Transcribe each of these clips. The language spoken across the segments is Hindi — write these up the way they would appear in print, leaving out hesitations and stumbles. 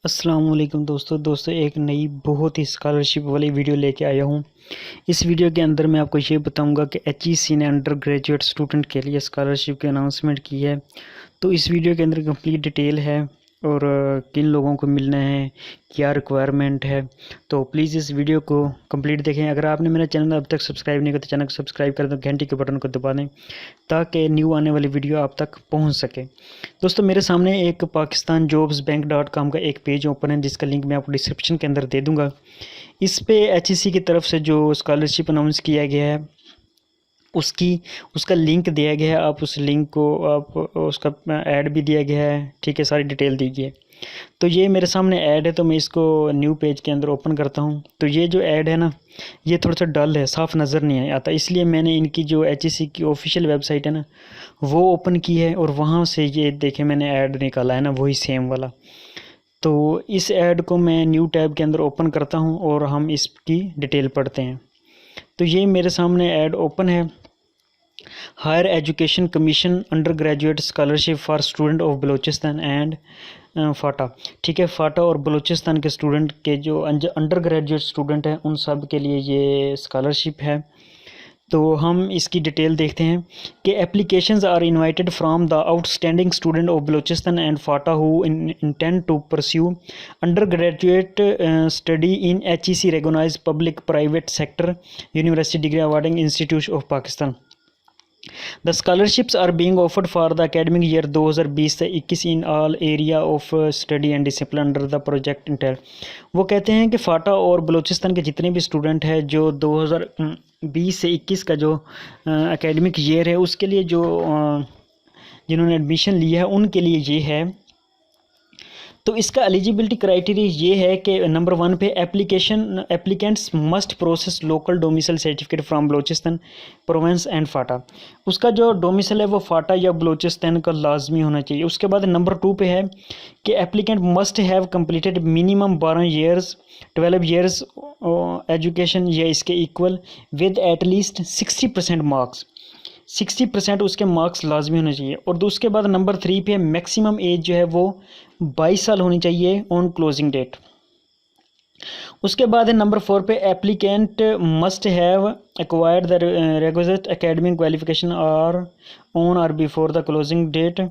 अस्सलाम वालेकुम दोस्तों एक नई बहुत ही स्कॉलरशिप वाली वीडियो लेके आया हूँ। इस वीडियो के अंदर मैं आपको ये बताऊंगा कि एचईसी ने अंडर ग्रेजुएट स्टूडेंट के लिए स्कॉलरशिप की अनाउंसमेंट की है। तो इस वीडियो के अंदर कंप्लीट डिटेल है और किन लोगों को मिलना है, क्या रिक्वायरमेंट है। तो प्लीज़ इस वीडियो को कंप्लीट देखें। अगर आपने मेरा चैनल अब तक सब्सक्राइब नहीं किया तो चैनल को सब्सक्राइब कर दें, घंटी के बटन को दबा दें ताकि न्यू आने वाली वीडियो आप तक पहुंच सके। दोस्तों मेरे सामने एक pakistanjobsbank.com का एक पेज ओपन है जिसका लिंक मैं आपको डिस्क्रिप्शन के अंदर दे दूंगा। इस पे एचईसी की तरफ से जो स्कॉलरशिप अनाउंस किया गया है उसका लिंक दिया गया है। आप उस लिंक को आप उसका ऐड भी दिया गया है, ठीक है, सारी डिटेल दी गई है। तो ये मेरे सामने ऐड है, तो मैं इसको न्यू पेज के अंदर ओपन करता हूँ। तो ये जो ऐड है ना, ये थोड़ा सा डल है, साफ़ नज़र नहीं आता, इसलिए मैंने इनकी जो एचईसी की ऑफिशियल वेबसाइट है ना वो ओपन की है और वहाँ से ये देखें मैंने ऐड निकाला है ना, वही सेम वाला। तो इस ऐड को मैं न्यू टैब के अंदर ओपन करता हूँ और हम इसकी डिटेल पढ़ते हैं। तो ये मेरे सामने ऐड ओपन है। Higher education commission under graduate scholarship for student of Balochistan and FATA, ठीक है, फाटा और बलूचिस्तान के स्टूडेंट के जो अंडर ग्रेजुएट स्टूडेंट हैं उन सब के लिए ये स्कॉलरशिप है। तो हम इसकी डिटेल देखते हैं कि applications are invited from the outstanding student of Balochistan and FATA who intend to pursue undergraduate study in HEC recognised public private sector university degree awarding institute of Pakistan. The scholarships are being offered for the academic year 2020 से 21 in all area of study and discipline under the project Intel। वो कहते हैं कि फाटा और बलूचिस्तान के जितने भी स्टूडेंट हैं जो 2020 से 21 का जो एकेडमिक ईयर है उसके लिए जो जिन्होंने एडमिशन लिया है उनके लिए ये है। तो इसका एलिजिबिलिटी क्राइटेरिया ये है कि नंबर 1 पे applicants must process local domicile certificate from Balochistan province and FATA. उसका जो डोमिसाइल है वो फाटा या बलूचिस्तान का लाजमी होना चाहिए। उसके बाद नंबर 2 पे है कि applicant must have completed minimum 12 years education या इसके इक्वल विद एटलीस्ट 60% मार्क्स। 60% उसके मार्क्स लाजमी होने चाहिए। और उसके बाद नंबर 3 पे मैक्सिमम एज जो है वो 22 साल होनी चाहिए ऑन क्लोजिंग डेट। उसके बाद है नंबर 4 पे applicant must have acquired the requisite academic qualification on or before the closing date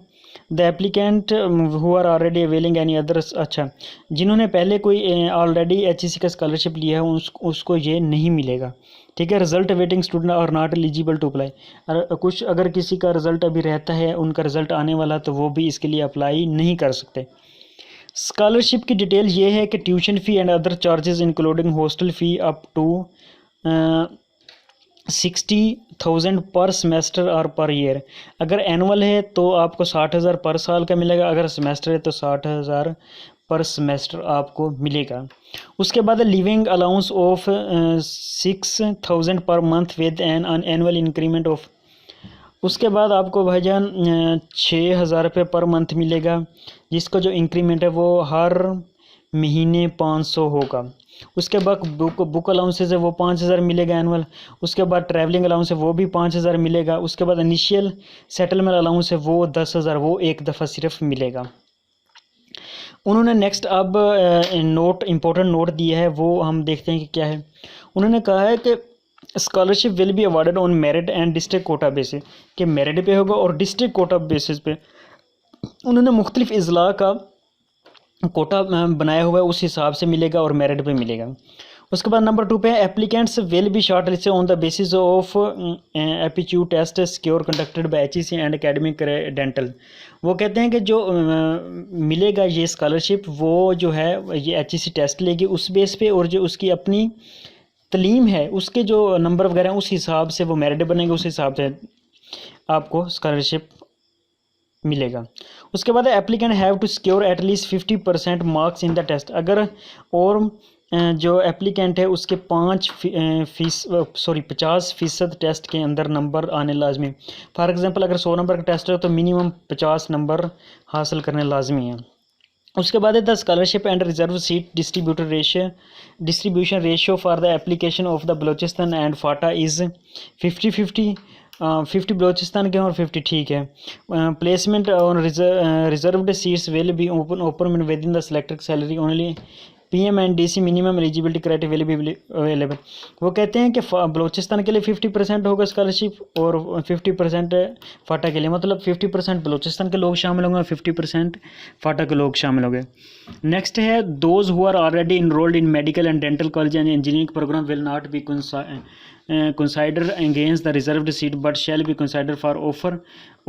the applicant who are already availing any other. अच्छा, जिन्होंने पहले कोई ऑलरेडी एचईसी का स्कॉलरशिप लिया है उसको ये नहीं मिलेगा, ठीक है। Result waiting student are not eligible to apply. कुछ अगर किसी का रिजल्ट अभी रहता है, उनका रिजल्ट आने वाला, तो वो भी इसके लिए अप्लाई नहीं कर सकते। स्कॉलरशिप की डिटेल ये है कि tuition fee and other charges including hostel fee up to 60,000 per semester और पर ईयर। अगर एनुअल है तो आपको 60,000 पर साल का मिलेगा, अगर सेमेस्टर है तो 60,000 पर सेमेस्टर आपको मिलेगा। उसके बाद living allowance of 6,000 per month with an annual increment of. उसके बाद आपको भाईजान 6,000 रुपये पर मंथ मिलेगा, जिसका जो इंक्रीमेंट है वो हर महीने 500 होगा। उसके बाद बुक अलाउंसेस है वो 5,000 मिलेगा एनुअल। उसके बाद ट्रैवलिंग अलाउंस है वो भी 5,000 मिलेगा। उसके बाद इनिशियल सेटलमेंट अलाउंस है वो 10,000, वो एक दफ़ा सिर्फ मिलेगा। उन्होंने नेक्स्ट अब इम्पोर्टेंट नोट दिया है, वो हम देखते हैं कि क्या है। उन्होंने कहा है कि scholarship will be awarded on merit and district quota basis, कि मेरिट पे होगा और डिस्ट्रिक्ट कोटा बेसिस पे। उन्होंने मुख्तलिफ अजला का कोटा बनाया हुआ है, उस हिसाब से मिलेगा और मेरिट पे मिलेगा। उसके बाद नंबर 2 पे applicants will be shortlisted on the basis of aptitude test secure conducted by HEC and academic dental. वो कहते हैं कि जो मिलेगा ये स्कॉलरशिप वो जो है ये एचईसी टेस्ट लेगी उस बेस पे, और जो उसकी अपनी तलीम है उसके जो नंबर वगैरह उस हिसाब से वो मेरिट बनेगा, उस हिसाब से आपको स्कॉलरशिप मिलेगा। उसके बाद applicant have to secure at least 50% marks in the test. अगर और जो एप्लीकेंट है उसके 50% टेस्ट के अंदर नंबर आने लाजमी। फॉर एग्जांपल अगर 100 नंबर का टेस्ट है तो मिनिमम 50 नंबर हासिल करने लाजमी है। उसके बाद है the scholarship and reserve seat distribution ratio for the application of the Balochistan and Phata is 50-50। 50 Balochistan के हैं और 50 ठीक है। Placement on reserved seats will be open with in the selected salary only PM and DC minimum eligibility criteria will be available. वो कहते हैं कि बलोचिस्तान के लिए 50% होगा स्कॉलरशिप और 50% फाटा के लिए, मतलब 50% बलोचिस्तान के लोग शामिल होंगे और 50% फाटा के लोग शामिल होंगे। नेक्स्ट है those who are already enrolled in medical and dental college and engineering programme will not be considered against the reserved seat but shall be considered for offer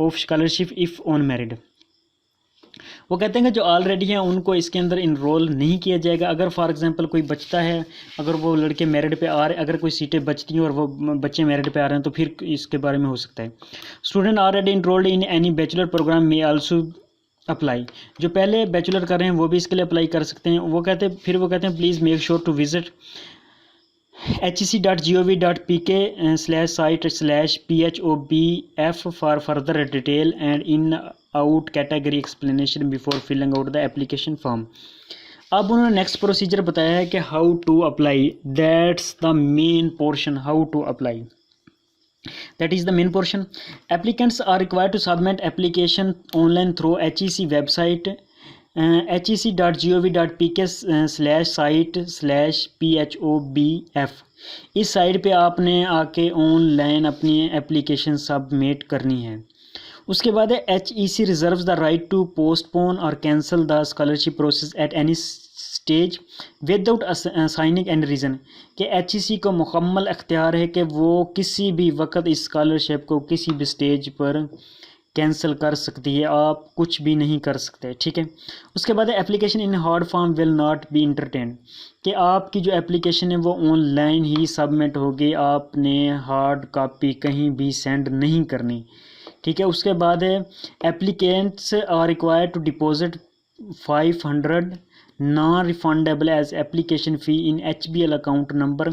of scholarship if on merit। वो कहते हैं कि जो ऑलरेडी हैं उनको इसके अंदर इनरोल नहीं किया जाएगा। अगर फॉर एग्जांपल कोई बचता है, अगर वो लड़के मेरिट पे आ रहे, अगर कोई सीटें बचती हैं और वो बच्चे मेरिट पे आ रहे हैं तो फिर इसके बारे में हो सकता है। Student already enrolled in any bachelor programme में आल्सो अप्लाई। जो पहले बैचलर कर रहे हैं वो भी इसके लिए अप्लाई कर सकते हैं। वो कहते हैं please make sure to visit hec.gov.pk/site/phobf for further detail and in out category explanation before filling out the application form। अब उन्होंने नेक्स्ट प्रोसीजर बताया है कि how to apply, that's the main portion, how to apply, that is the main portion। applicants are required to submit application online through HEC website hec.gov.pk/site/phobf। इस साइट पे आपने आके ऑनलाइन अपनी एप्लीकेशन सबमिट करनी है। उसके बाद है HEC reserves the right to postpone or cancel the scholarship process at any stage without assigning and reason, कि HEC को मुकम्मल अख्तियार है कि वो किसी भी वक्त इस स्कॉलरशिप को किसी भी स्टेज पर कैंसिल कर सकती है, आप कुछ भी नहीं कर सकते, ठीक है। उसके बाद application in hard form will not B entertain, कि आपकी जो एप्लीकेशन है वो ऑनलाइन ही सबमिट होगी, आपने हार्ड कॉपी कहीं भी सेंड नहीं करनी, ठीक है। उसके बाद है applicants are required to deposit 500 non refundable as application fee in HBL account number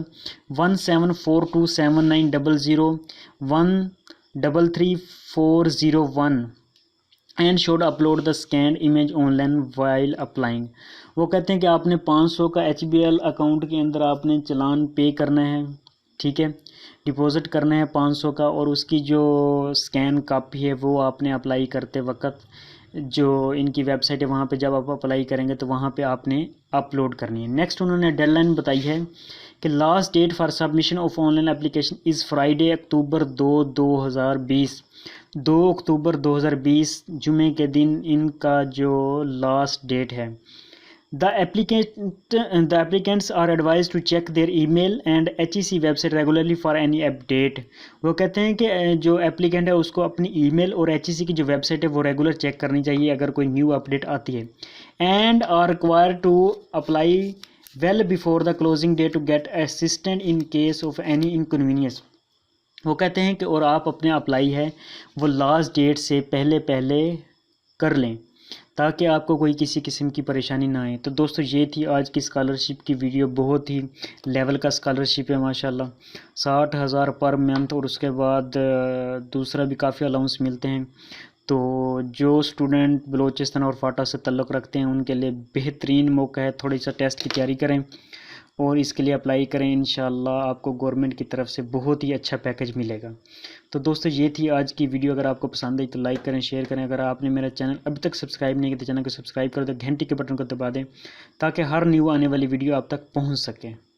174279001333401 and should upload the scan image online while applying. वो कहते हैं कि आपने 500 का HBL अकाउंट के अंदर आपने चलान पे करना है, ठीक है, डिपॉजिट करना है 500 का, और उसकी जो स्कैन कॉपी है वो आपने अप्लाई करते वक्त जो इनकी वेबसाइट है वहाँ पे जब आप अप्लाई करेंगे तो वहाँ पे आपने अपलोड करनी है। नेक्स्ट उन्होंने डेडलाइन बताई है कि last date for submission of online application is Friday October 2020। 2 October 2020 जुमे के दिन इनका जो लास्ट डेट है। The applicants are advised to check their email and HEC website regularly for any update। वो कहते हैं कि जो एप्लीकेंट है उसको अपनी ईमेल और HEC की जो वेबसाइट है वो रेगुलर चेक करनी चाहिए अगर कोई न्यू अपडेट आती है। And are required to apply well before the closing date to get assistant in case of any inconvenience. वो कहते हैं कि और आप अपने अप्लाई है वो लास्ट डेट से पहले कर लें ताकि आपको कोई किसी किस्म की परेशानी ना आए। तो दोस्तों ये थी आज की स्कॉलरशिप की वीडियो, बहुत ही लेवल का स्कॉलरशिप है माशाल्लाह, 60,000 पर मंथ, और उसके बाद दूसरा भी काफ़ी अलाउंस मिलते हैं। तो जो स्टूडेंट बलूचिस्तान और फाटा से ताल्लुक़ रखते हैं उनके लिए बेहतरीन मौका है, थोड़ी सा टेस्ट की तैयारी करें और इसके लिए अप्लाई करें, इंशाल्लाह आपको गवर्नमेंट की तरफ से बहुत ही अच्छा पैकेज मिलेगा। तो दोस्तों ये थी आज की वीडियो, अगर आपको पसंद आई तो लाइक करें, शेयर करें। अगर आपने मेरा चैनल अभी तक सब्सक्राइब नहीं किया तो चैनल को सब्सक्राइब कर दो, घंटी के बटन को दबा दें ताकि हर न्यू आने वाली वीडियो आप तक पहुंच सके।